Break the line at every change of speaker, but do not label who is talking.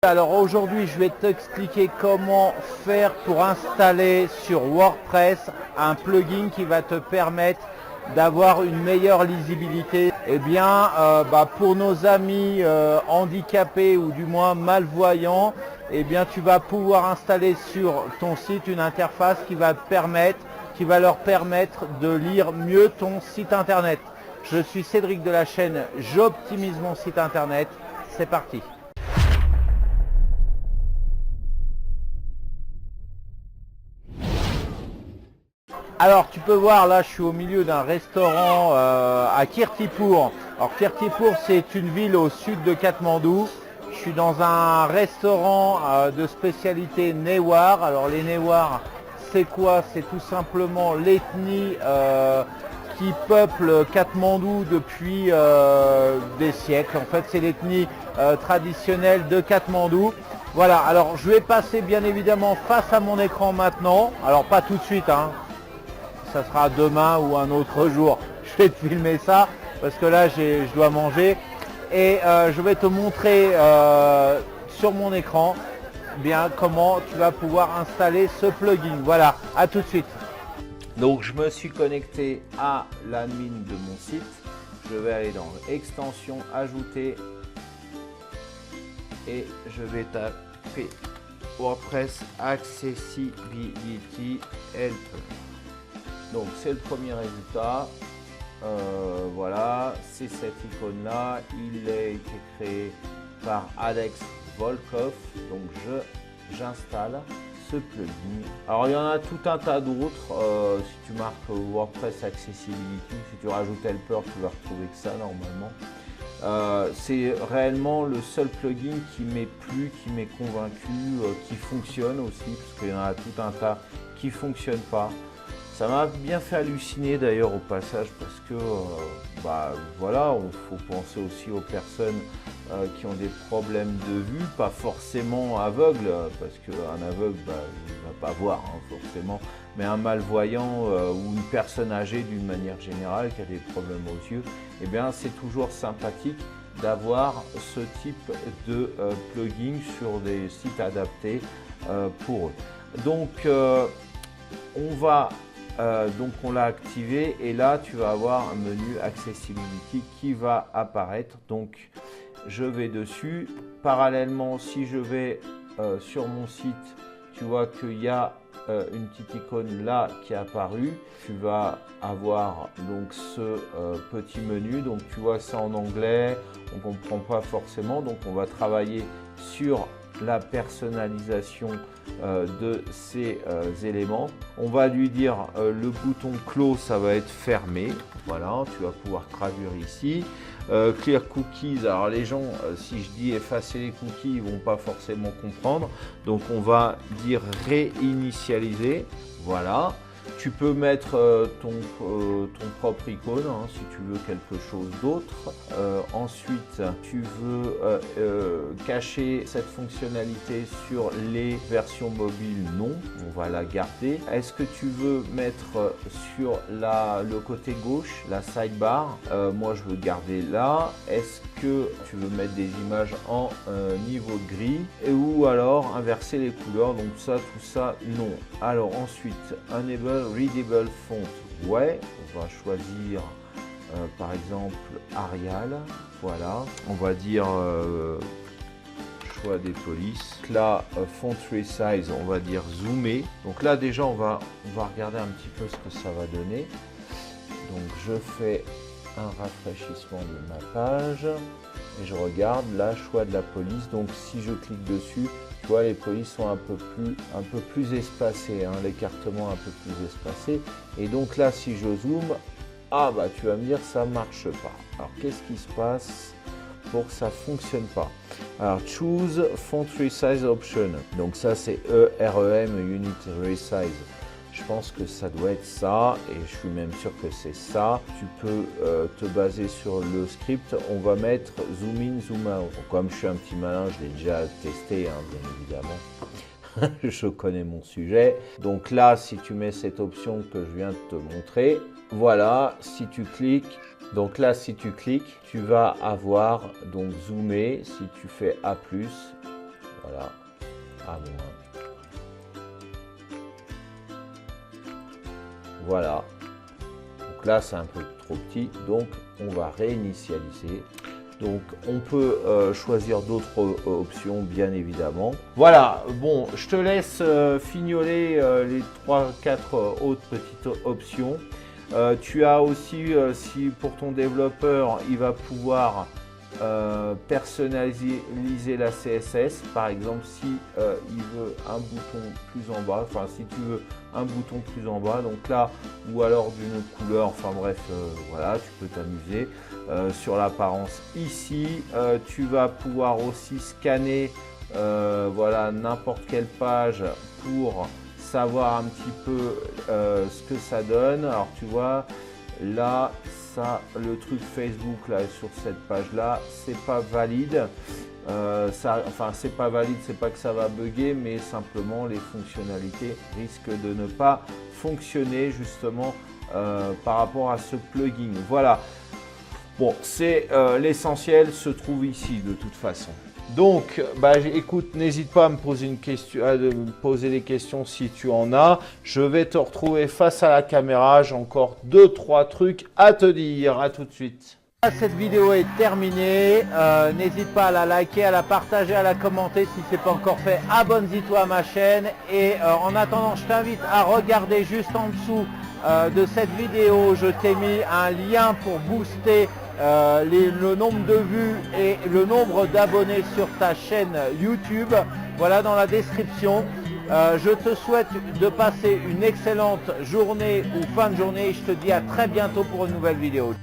Alors aujourd'hui, je vais t'expliquer comment faire pour installer sur WordPress un plugin qui va te permettre d'avoir une meilleure lisibilité. Eh bien, pour nos amis handicapés ou du moins malvoyants, eh bien, tu vas pouvoir installer sur ton site une interface qui va leur permettre de lire mieux ton site internet. Je suis Cédric de la chaîne J'optimise mon site internet. C'est parti. Alors tu peux voir là, je suis au milieu d'un restaurant à Kirtipur. Alors Kirtipur, c'est une ville au sud de Katmandou. Je suis dans un restaurant de spécialité Newar. Alors les Newar, c'est quoi? C'est tout simplement l'ethnie qui peuple Katmandou depuis des siècles. En fait, c'est l'ethnie traditionnelle de Katmandou. Voilà, alors je vais passer bien évidemment face à mon écran maintenant. Alors pas tout de suite, hein. Ça sera demain ou un autre jour. Je vais te filmer ça parce que là je dois manger et je vais te montrer sur mon écran bien comment tu vas pouvoir installer ce plugin. Voilà, à tout de suite. Donc je me suis connecté à l'admin de mon site. Je vais aller dans extension, ajouter et je vais taper WordPress Accessibility Help. Donc c'est le premier résultat, voilà, c'est cette icône là, il a été créé par Alex Volkov, donc j'installe ce plugin. Alors il y en a tout un tas d'autres, si tu marques WordPress Accessibility, si tu rajoutes Helper, tu vas retrouver que ça normalement. C'est réellement le seul plugin qui m'est plu, qui m'est convaincu, qui fonctionne aussi, parce qu'il y en a tout un tas qui ne fonctionnent pas. Ça m'a bien fait halluciner d'ailleurs au passage parce que voilà, il faut penser aussi aux personnes qui ont des problèmes de vue, pas forcément aveugles, parce qu'un aveugle il ne va pas voir forcément, mais un malvoyant ou une personne âgée d'une manière générale qui a des problèmes aux yeux, eh bien c'est toujours sympathique d'avoir ce type de plugin sur des sites adaptés pour eux. Donc on l'a activé et là tu vas avoir un menu Accessibility qui va apparaître. Donc je vais dessus. Parallèlement, si je vais sur mon site, tu vois qu'il y a une petite icône là qui est apparue. Tu vas avoir donc ce petit menu. Donc tu vois ça en anglais, on ne comprend pas forcément. Donc on va travailler sur la personnalisation de ces éléments. On va lui dire le bouton close, ça va être fermé. Voilà, tu vas pouvoir traduire ici. Clear cookies, alors les gens, si je dis effacer les cookies, ils vont pas forcément comprendre. Donc on va dire réinitialiser. Voilà. Tu peux mettre ton propre icône si tu veux quelque chose d'autre. Ensuite, tu veux cacher cette fonctionnalité sur les versions mobiles? Non, on va la garder. Est-ce que tu veux mettre sur le côté gauche, la sidebar? Moi, je veux garder là. Est-ce que tu veux mettre des images en niveau gris ou alors inverser les couleurs? Donc ça, tout ça, non. Alors ensuite, enable readable font, ouais, on va choisir par exemple Arial, voilà, on va dire choix des polices. Là, font resize, on va dire zoomer. Donc là déjà on va regarder un petit peu ce que ça va donner. Donc je fais un rafraîchissement de ma page et je regarde là, choix de la police. Donc si je clique dessus, tu vois, les polices sont un peu plus espacées, l'écartement un peu plus espacé. Et donc là, si je zoome, tu vas me dire ça marche pas. Alors qu'est-ce qui se passe pour que ça fonctionne pas? Alors choose font resize option. Donc ça c'est EREM Unit Resize. Je pense que ça doit être ça et je suis même sûr que c'est ça. Tu peux te baser sur le script. On va mettre zoom in, zoom out. Comme je suis un petit malin, je l'ai déjà testé, bien évidemment. Je connais mon sujet. Donc là, si tu mets cette option que je viens de te montrer, voilà, si tu cliques, donc là, si tu cliques, tu vas avoir donc zoomé. Si tu fais A+, Voilà, à moins. Voilà. Donc là, c'est un peu trop petit, donc on va réinitialiser. Donc on peut choisir d'autres options, bien évidemment. Voilà, bon, je te laisse fignoler les 3-4 autres petites options. Tu as aussi, si pour ton développeur, il va pouvoir personnaliser la CSS. Par exemple, si il veut un bouton plus en bas, enfin si tu veux un bouton plus en bas, donc là, ou alors d'une autre couleur, enfin bref, voilà, tu peux t'amuser. Sur l'apparence ici, tu vas pouvoir aussi scanner voilà, n'importe quelle page pour savoir un petit peu ce que ça donne. Alors tu vois là, ça, le truc Facebook là sur cette page là, c'est pas valide. Enfin c'est pas valide, c'est pas que ça va bugger, mais simplement les fonctionnalités risquent de ne pas fonctionner justement par rapport à ce plugin. Voilà. Bon, c'est l'essentiel se trouve ici de toute façon. Donc, bah, écoute, n'hésite pas à me poser une question, à me poser des questions si tu en as. Je vais te retrouver face à la caméra. J'ai encore 2-3 trucs à te dire. À tout de suite. Cette vidéo est terminée. N'hésite pas à la liker, à la partager, à la commenter si ce n'est pas encore fait. Abonne-toi à ma chaîne. Et en attendant, je t'invite à regarder juste en dessous de cette vidéo. Je t'ai mis un lien pour booster le nombre de vues et le nombre d'abonnés sur ta chaîne YouTube. Voilà dans la description. Je te souhaite de passer une excellente journée ou fin de journée. Je te dis à très bientôt pour une nouvelle vidéo.